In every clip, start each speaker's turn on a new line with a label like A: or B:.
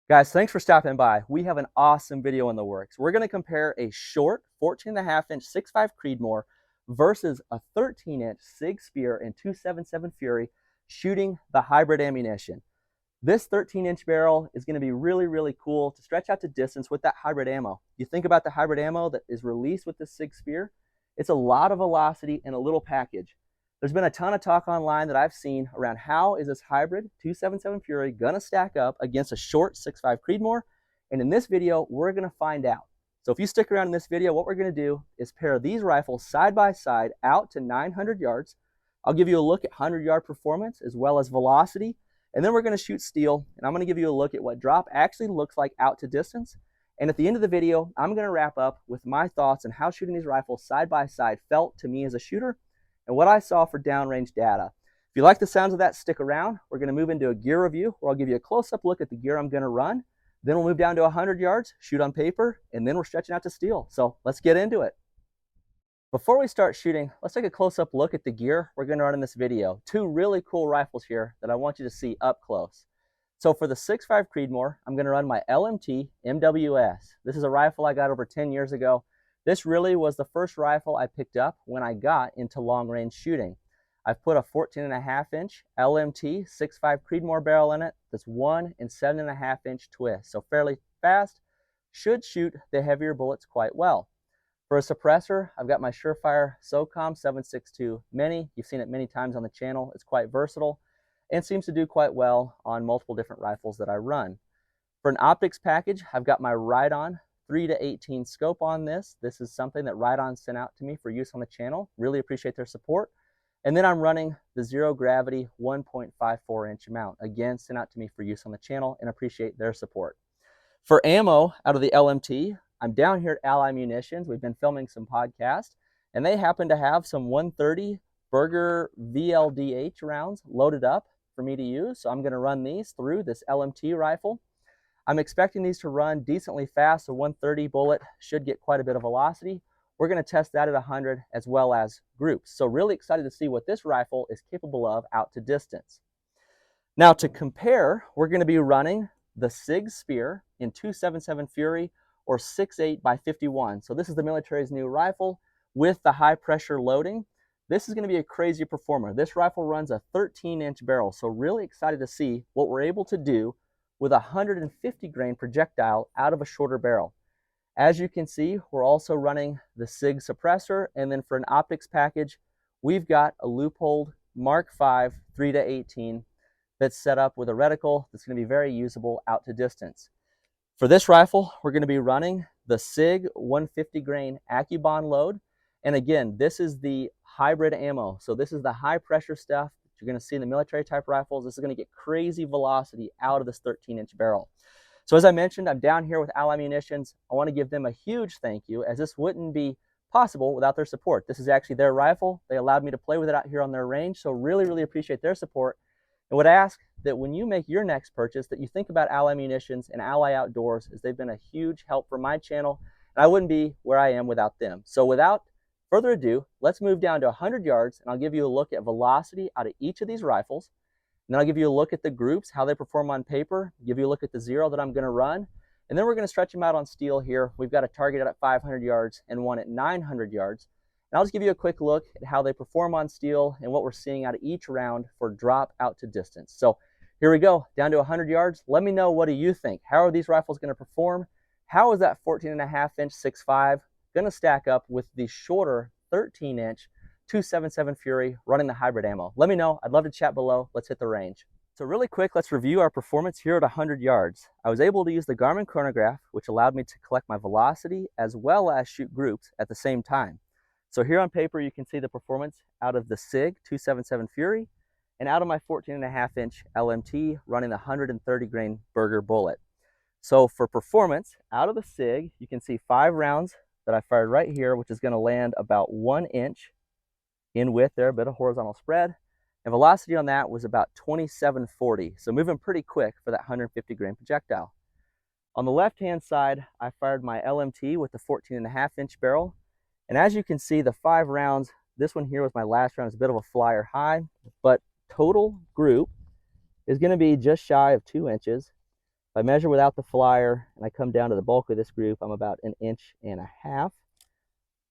A: Guys, thanks for stopping by. We have an awesome video in the works. We're going to compare a short 14.5-inch 6.5 Creedmoor versus a 13-inch Sig Spear and 277 Fury shooting the hybrid ammunition. This 13-inch barrel is going to be really cool to stretch out to distance with that hybrid ammo. You think about the hybrid ammo that is released with the Sig Spear, it's a lot of velocity in a little package. There's been a ton of talk online that I've seen around how is this hybrid 277 Fury gonna stack up against a short 6.5 Creedmoor, and in this video, we're gonna find out. So if you stick around in this video, what we're gonna do is pair these rifles side by side out to 900 yards. I'll give you a look at 100-yard performance as well as velocity, and then we're gonna shoot steel, and I'm gonna give you a look at what drop actually looks like out to distance. And at the end of the video, I'm gonna wrap up with my thoughts on how shooting these rifles side by side felt to me as a shooter, and what I saw for downrange data. If you like the sounds of that, stick around. We're going to move into a gear review where I'll give you a close-up look at the gear I'm going to run. Then we'll move down to 100 yards, shoot on paper, and then we're stretching out to steel. So let's get into it. Before we start shooting, let's take a close-up look at the gear we're going to run in this video. Two really cool rifles here that I want you to see up close. So for the 6.5 Creedmoor, I'm going to run my LMT MWS. This is a rifle I got over 10 years ago. This really was the first rifle I picked up when I got into long-range shooting. I've put a 14.5-inch LMT 6.5 Creedmoor barrel in it that's 1 7.5-inch twist, so fairly fast, should shoot the heavier bullets quite well. For a suppressor, I've got my Surefire SOCOM 762 Mini. You've seen it many times on the channel. It's quite versatile and seems to do quite well on multiple different rifles that I run. For an optics package, I've got my Ride-On 3-18 scope on this. This is something that Ride-On sent out to me for use on the channel. Really appreciate their support. And then I'm running the Zero Gravity 1.54-inch mount. Again, sent out to me for use on the channel and appreciate their support. For ammo out of the LMT, I'm down here at Ally Munitions. We've been filming some podcasts, and they happen to have some 130 Berger VLDH rounds loaded up for me to use. So I'm going to run these through this LMT rifle. I'm expecting these to run decently fast. A 130 bullet should get quite a bit of velocity. We're going to test that at 100 as well as groups. So really excited to see what this rifle is capable of out to distance. Now to compare, we're going to be running the Sig Spear in 277 Fury or 6.8 by 51. So this is the military's new rifle with the high pressure loading. This is going to be a crazy performer. This rifle runs a 13-inch barrel. So really excited to see what we're able to do with a 150 grain projectile out of a shorter barrel. As you can see, we're also running the Sig suppressor, and then for an optics package, we've got a Leupold Mark V 3-18 that's set up with a reticle that's going to be very usable out to distance. For this rifle, we're going to be running the Sig 150 grain AccuBond load, and again, this is the hybrid ammo. So this is the high pressure stuff you're going to see in the military type rifles. This is going to get crazy velocity out of this 13-inch barrel. So as I mentioned, I'm down here with Ally Munitions. I want to give them a huge thank you, as this wouldn't be possible without their support. This is actually their rifle. They allowed me to play with it out here on their range, so really appreciate their support. And would ask that when you make your next purchase that you think about Ally Munitions and Ally Outdoors, as they've been a huge help for my channel, and I wouldn't be where I am without them. So without further ado, let's move down to 100 yards, and I'll give you a look at velocity out of each of these rifles. And then I'll give you a look at the groups, how they perform on paper, give you a look at the zero that I'm going to run, and then we're going to stretch them out on steel here. We've got a target at 500 yards and one at 900 yards. And I'll just give you a quick look at how they perform on steel and what we're seeing out of each round for drop out to distance. So here we go, down to 100 yards. Let me know, what do you think? How are these rifles going to perform? How is that 14.5-inch 6.5 going to stack up with the shorter 13-inch 277 Fury running the hybrid ammo? Let me know. I'd love to chat below. Let's hit the range. So really quick, let's review our performance here at 100 yards. I was able to use the Garmin chronograph, which allowed me to collect my velocity as well as shoot groups at the same time. So here on paper, you can see the performance out of the Sig 277 Fury and out of my 14.5-inch LMT running the 130 grain Berger bullet. So for performance out of the Sig, you can see 5 rounds that I fired right here, which is going to land about 1 inch in width there, a bit of horizontal spread. And velocity on that was about 2740. So moving pretty quick for that 150 grain projectile. On the left-hand side, I fired my LMT with the 14.5-inch barrel. And as you can see, the 5 rounds, this one here was my last round. It's a bit of a flyer high, but total group is going to be just shy of 2 inches. If I measure without the flyer and I come down to the bulk of this group, I'm about 1.5 inches. And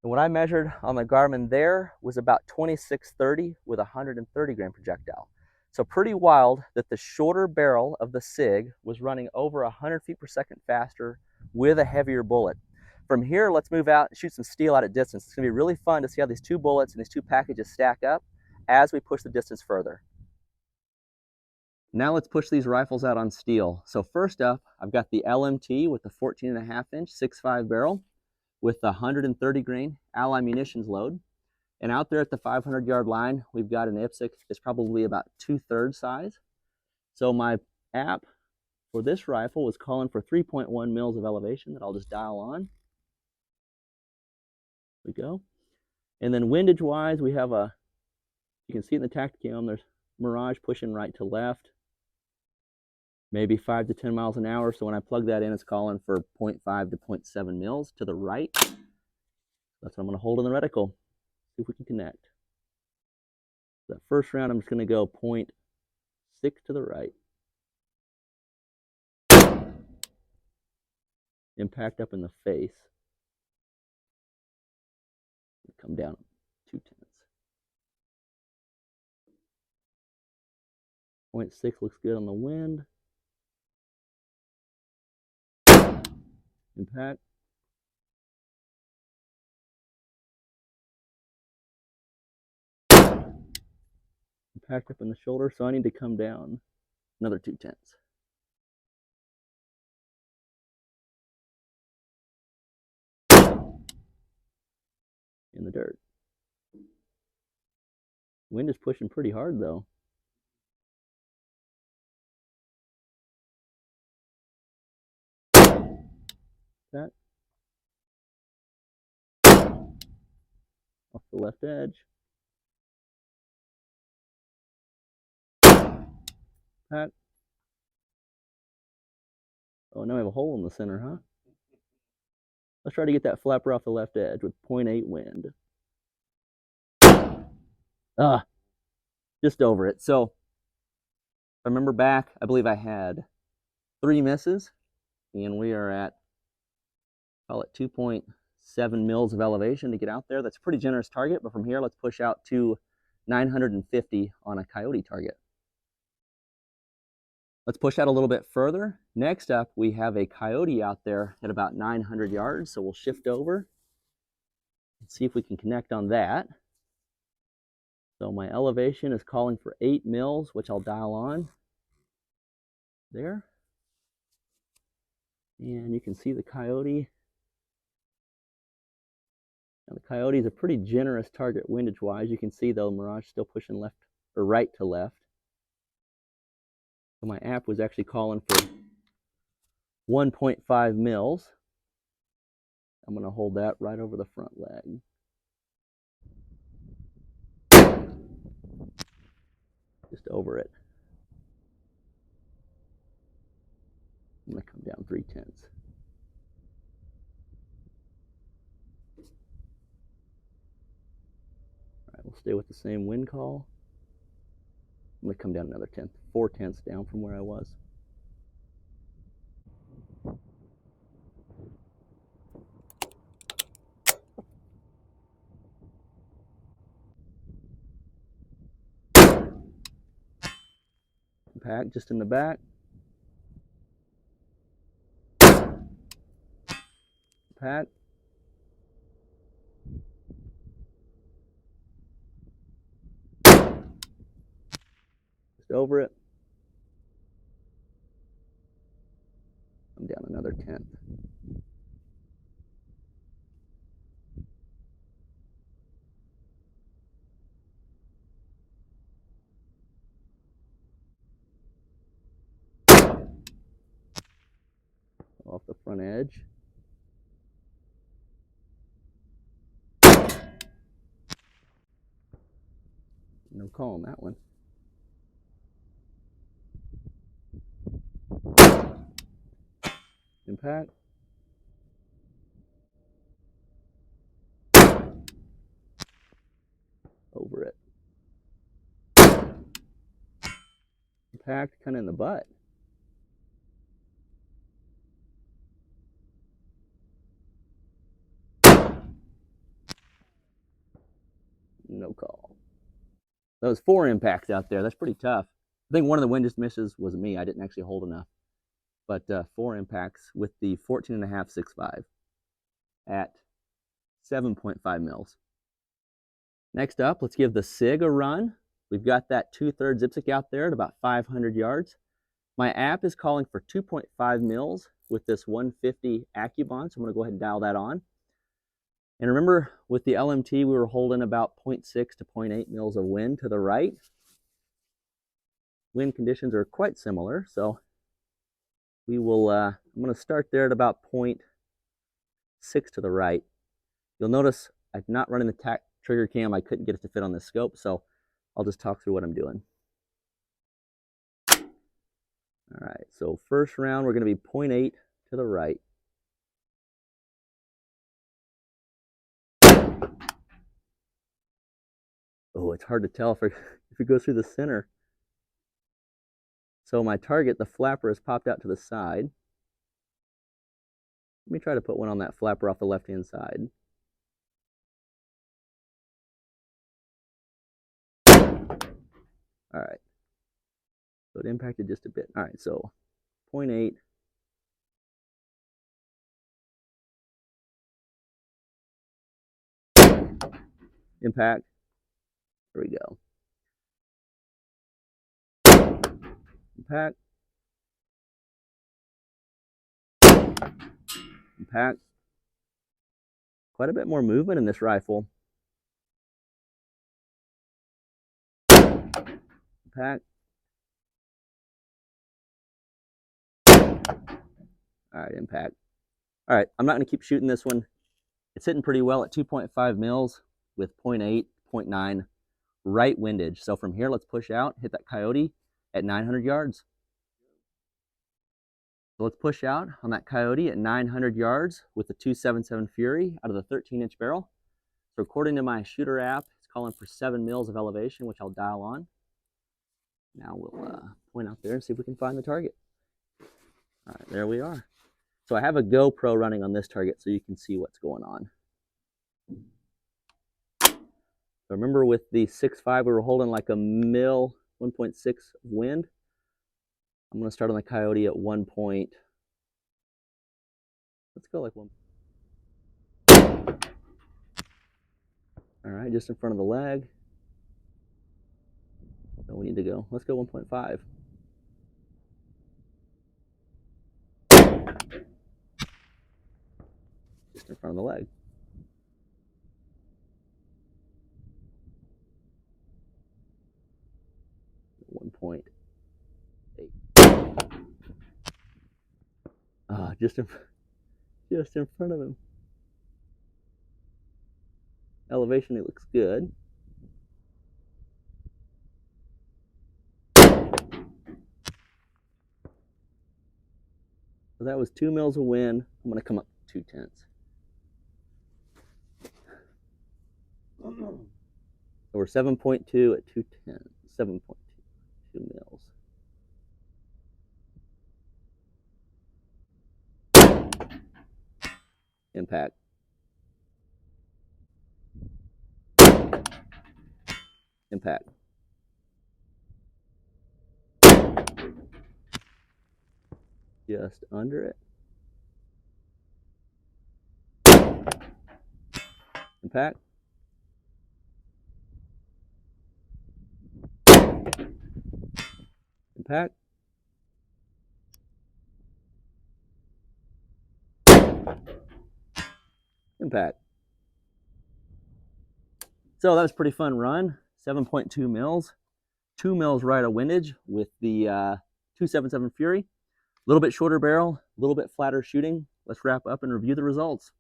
A: what I measured on the Garmin there was about 2630 with a 130 gram projectile. So pretty wild that the shorter barrel of the Sig was running over 100 feet per second faster with a heavier bullet. From here, let's move out and shoot some steel out at distance. It's gonna be really fun to see how these two bullets and these two packages stack up as we push the distance further. Now let's push these rifles out on steel. So first up, I've got the LMT with the 14.5 inch 6.5 barrel with the 130 grain Ally munitions load. And out there at the 500-yard line, we've got an IPSC that's probably about 2/3 size. So my app for this rifle was calling for 3.1 mils of elevation that I'll just dial on. There we go. And then windage-wise, we have you can see in the Tacticam, there's Mirage pushing right to left, maybe 5 to 10 miles an hour. So when I plug that in, it's calling for 0.5 to 0.7 mils to the right. That's what I'm going to hold in the reticle. See if we can connect. That first round, I'm just going to go 0.6 to the right. Impact up in the face. Come down 0.2. 0.6 looks good on the wind. Impact. Impact up in the shoulder, so I need to come down another 0.2. In the dirt. Wind is pushing pretty hard though. That. Off the left edge. Pat. Oh, now we have a hole in the center, huh? Let's try to get that flapper off the left edge with 0.8 wind. Just over it. So, if I remember back, I believe I had 3 misses, and we are at, call it 2.7 mils of elevation to get out there. That's a pretty generous target, but from here, let's push out to 950 on a coyote target. Let's push out a little bit further. Next up, we have a coyote out there at about 900 yards, so we'll shift over and see if we can connect on that. So my elevation is calling for 8 mils, which I'll dial on there. And you can see the coyote. Now the coyote is a pretty generous target windage-wise. You can see though, Mirage still pushing left or right to left. So my app was actually calling for 1.5 mils. I'm going to hold that right over the front leg. Just over it. I'm going to come down 0.3. All right, we'll stay with the same wind call. I'm going to come down another 0.1, 0.4 down from where I was. Impact just in the back. Impact. Just over it. I'm down another 0.1. Off the front edge. No call on that one. Impact. Over it. Impact kind of in the butt. No call. That was 4 impacts out there. That's pretty tough. I think one of the wind just misses was me. I didn't actually hold enough. But 4 impacts with the 14.5 6.5 at 7.5 mils. Next up, let's give the Sig a run. We've got that 2/3 Zipstick out there at about 500 yards. My app is calling for 2.5 mils with this 150 AccuBond, so I'm going to go ahead and dial that on. And remember, with the LMT, we were holding about 0.6 to 0.8 mils of wind to the right. Wind conditions are quite similar, so we will, I'm going to start there at about 0.6 to the right. You'll notice I'm not running the trigger cam. I couldn't get it to fit on this scope, so I'll just talk through what I'm doing. All right, so first round, we're going to be 0.8 to the right. Oh, it's hard to tell if it goes through the center. So my target, the flapper, has popped out to the side. Let me try to put one on that flapper off the left-hand side. All right. So it impacted just a bit. All right, so 0.8. Impact. There we go. Impact. Impact. Quite a bit more movement in this rifle. Impact. All right, impact. All right, I'm not going to keep shooting this one. It's hitting pretty well at 2.5 mils with 0.8, 0.9 right windage. So from here, let's push out, hit that coyote at 900 yards. So let's push out on that coyote at 900 yards with the 277 Fury out of the 13-inch barrel. So according to my shooter app, it's calling for 7 mils of elevation, which I'll dial on. Now we'll point out there and see if we can find the target. All right, there we are. So I have a GoPro running on this target so you can see what's going on. So remember with the 6.5, we were holding like a mil, 1.6 wind. I'm going to start on the coyote at 1 point. Let's go like 1. All right, just in front of the leg. So we need to go. Let's go 1.5. Just in front of the leg. .8. Just in front of him. Elevation, it looks good. So that was 2 mils of wind. I'm going to come up 2/10. So we're 7.2 at 2/10. 7.2 mils. Impact. Impact. Just under it. Impact. Impact. Impact. So that was a pretty fun run. 7.2 mils. 2 mils right of windage with the 277 Fury. A little bit shorter barrel, a little bit flatter shooting. Let's wrap up and review the results.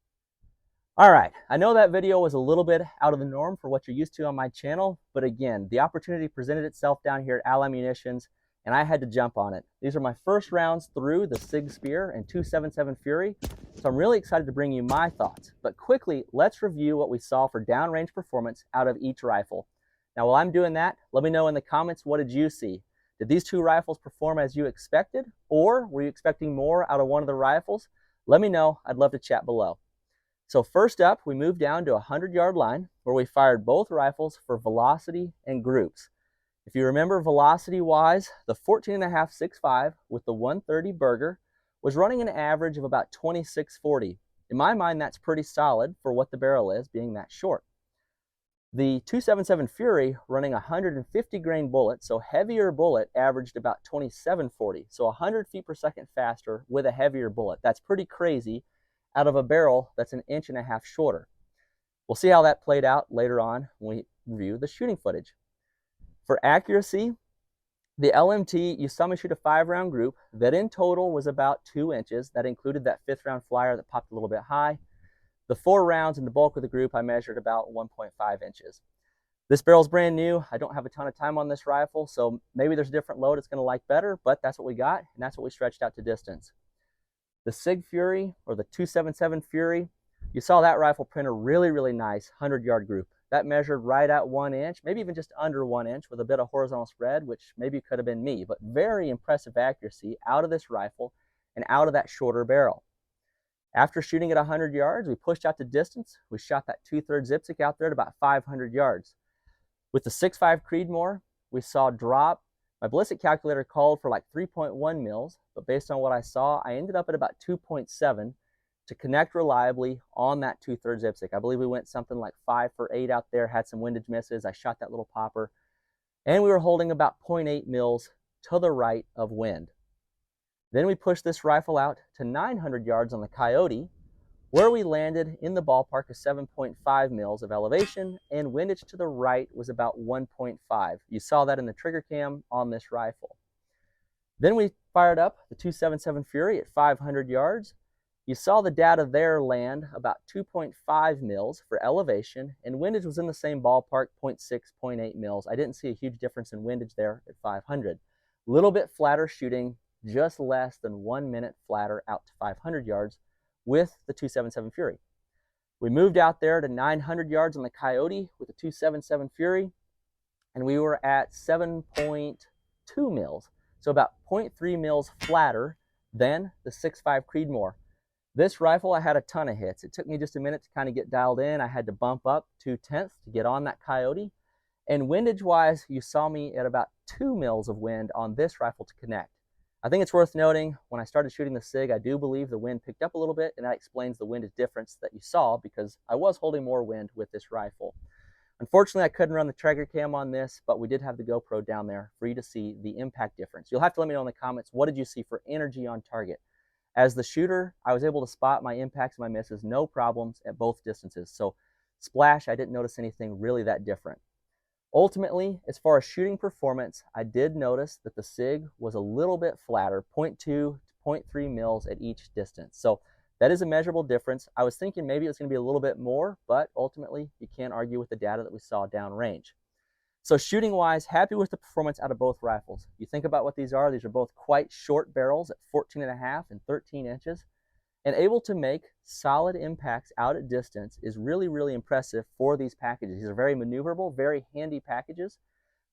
A: All right, I know that video was a little bit out of the norm for what you're used to on my channel, but again, the opportunity presented itself down here at Al Munitions, and I had to jump on it. These are my first rounds through the Sig Spear and 277 Fury, so I'm really excited to bring you my thoughts. But quickly, let's review what we saw for downrange performance out of each rifle. Now, while I'm doing that, let me know in the comments, what did you see? Did these two rifles perform as you expected, or were you expecting more out of one of the rifles? Let me know. I'd love to chat below. So first up, we moved down to a 100-yard line where we fired both rifles for velocity and groups. If you remember velocity-wise, the 14.5 6.5 with the 130 Burger was running an average of about 26.40. In my mind, that's pretty solid for what the barrel is, being that short. The 277 Fury running a 150 grain bullet, so heavier bullet, averaged about 27.40, so 100 feet per second faster with a heavier bullet. That's pretty crazy out of a barrel that's an 1.5 inches shorter. We'll see how that played out later on when we review the shooting footage. For accuracy, the LMT, you saw me shoot a 5-round group that in total was about 2 inches. That included that 5th round flyer that popped a little bit high. The 4 rounds in the bulk of the group I measured about 1.5 inches. This barrel's brand new. I don't have a ton of time on this rifle, so maybe there's a different load it's going to like better, but that's what we got, and that's what we stretched out to distance. The Sig Fury, or the 277 Fury, you saw that rifle print a really, really nice 100-yard group. That measured right at 1 inch, maybe even just under 1 inch with a bit of horizontal spread, which maybe could have been me, but very impressive accuracy out of this rifle and out of that shorter barrel. After shooting at 100 yards, we pushed out to distance. We shot that 2/3 Zipsic out there at about 500 yards. With the 6.5 Creedmoor, we saw drop. My ballistic calculator called for like 3.1 mils, but based on what I saw, I ended up at about 2.7 to connect reliably on that 2/3 Zipsic. I believe we went something like 5 for 8 out there, had some windage misses. I shot that little popper, and we were holding about 0.8 mils to the right of wind. Then we pushed this rifle out to 900 yards on the Coyote, where we landed in the ballpark of 7.5 mils of elevation, and windage to the right was about 1.5. You saw that in the trigger cam on this rifle. Then we fired up the 277 Fury at 500 yards. You saw the data there land about 2.5 mils for elevation, and windage was in the same ballpark, 0.6, 0.8 mils. I didn't see a huge difference in windage there at 500. A little bit flatter shooting, just less than 1 minute flatter out to 500 yards with the 277 Fury. We moved out there to 900 yards on the Coyote with the 277 Fury, and we were at 7.2 mils, so about 0.3 mils flatter than the 6.5 Creedmoor. This rifle, I had a ton of hits. It took me just a minute to kind of get dialed in. I had to bump up 2/10 to get on that Coyote. And windage-wise, you saw me at about 2 mils of wind on this rifle to connect. I think it's worth noting, when I started shooting the Sig, I do believe the wind picked up a little bit, and that explains the windage difference that you saw because I was holding more wind with this rifle. Unfortunately, I couldn't run the trigger cam on this, but we did have the GoPro down there for you to see the impact difference. You'll have to let me know in the comments, what did you see for energy on target? As the shooter, I was able to spot my impacts and my misses, no problems at both distances. So splash, I didn't notice anything really that different. Ultimately, as far as shooting performance, I did notice that the Sig was a little bit flatter, 0.2 to 0.3 mils at each distance. So that is a measurable difference. I was thinking maybe it was going to be a little bit more, but ultimately you can't argue with the data that we saw downrange. So shooting wise, happy with the performance out of both rifles. You think about what these are both quite short barrels at 14.5 and 13 inches, and able to make solid impacts out at distance is really, really impressive for these packages. These are very maneuverable, very handy packages.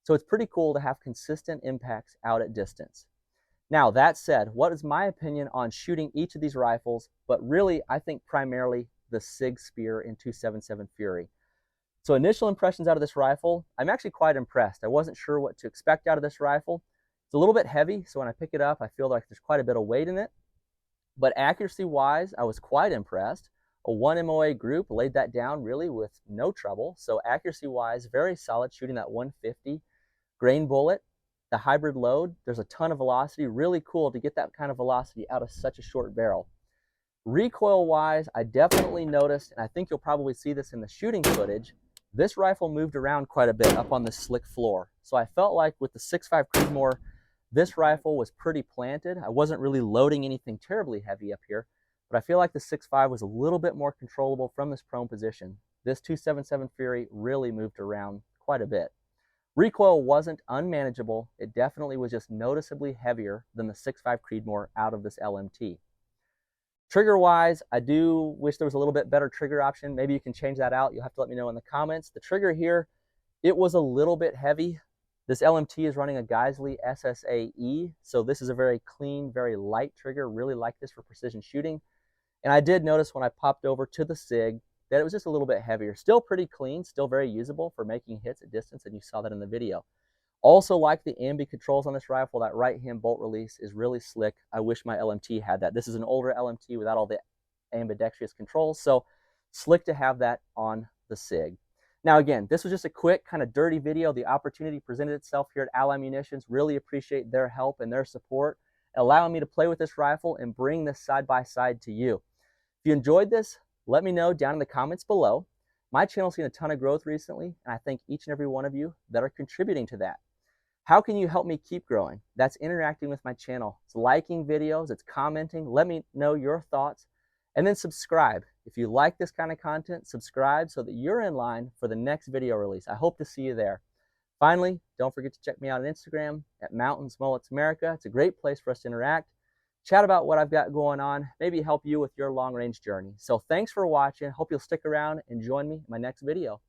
A: So it's pretty cool to have consistent impacts out at distance. Now, that said, what is my opinion on shooting each of these rifles, but really, I think primarily the Sig Spear in 277 Fury. So initial impressions out of this rifle, I'm actually quite impressed. I wasn't sure what to expect out of this rifle. It's a little bit heavy, so when I pick it up, I feel like there's quite a bit of weight in it. But accuracy-wise, I was quite impressed. A 1 MOA group laid that down really with no trouble. So accuracy-wise, very solid, shooting that 150 grain bullet. The hybrid load, there's a ton of velocity. Really cool to get that kind of velocity out of such a short barrel. Recoil-wise, I definitely noticed, and I think you'll probably see this in the shooting footage, this rifle moved around quite a bit up on this slick floor. So I felt like with the 6.5 Creedmoor, this rifle was pretty planted. I wasn't really loading anything terribly heavy up here, but I feel like the 6.5 was a little bit more controllable from this prone position. This 277 Fury really moved around quite a bit. Recoil wasn't unmanageable. It definitely was just noticeably heavier than the 6.5 Creedmoor out of this LMT. Trigger-wise, I do wish there was a little bit better trigger option. Maybe you can change that out. You'll have to let me know in the comments. The trigger here, it was a little bit heavy. This LMT is running a Geisley SSAE, so this is a very clean, very light trigger. Really like this for precision shooting. And I did notice when I popped over to the Sig that it was just a little bit heavier. Still pretty clean, still very usable for making hits at distance, and you saw that in the video. Also like the ambi controls on this rifle, that right-hand bolt release is really slick. I wish my LMT had that. This is an older LMT without all the ambidextrous controls, so slick to have that on the Sig. Now again, this was just a quick kind of dirty video. The opportunity presented itself here at Ally Munitions. Really appreciate their help and their support, allowing me to play with this rifle and bring this side by side to you. If you enjoyed this, let me know down in the comments below. My channel's seen a ton of growth recently, and I thank each and every one of you that are contributing to that. How can you help me keep growing? That's interacting with my channel. It's liking videos, it's commenting. Let me know your thoughts. And then subscribe. If you like this kind of content, subscribe so that you're in line for the next video release. I hope to see you there. Finally, don't forget to check me out on Instagram at Mountains Mullets America. It's a great place for us to interact, chat about what I've got going on, maybe help you with your long-range journey. So thanks for watching. Hope you'll stick around and join me in my next video.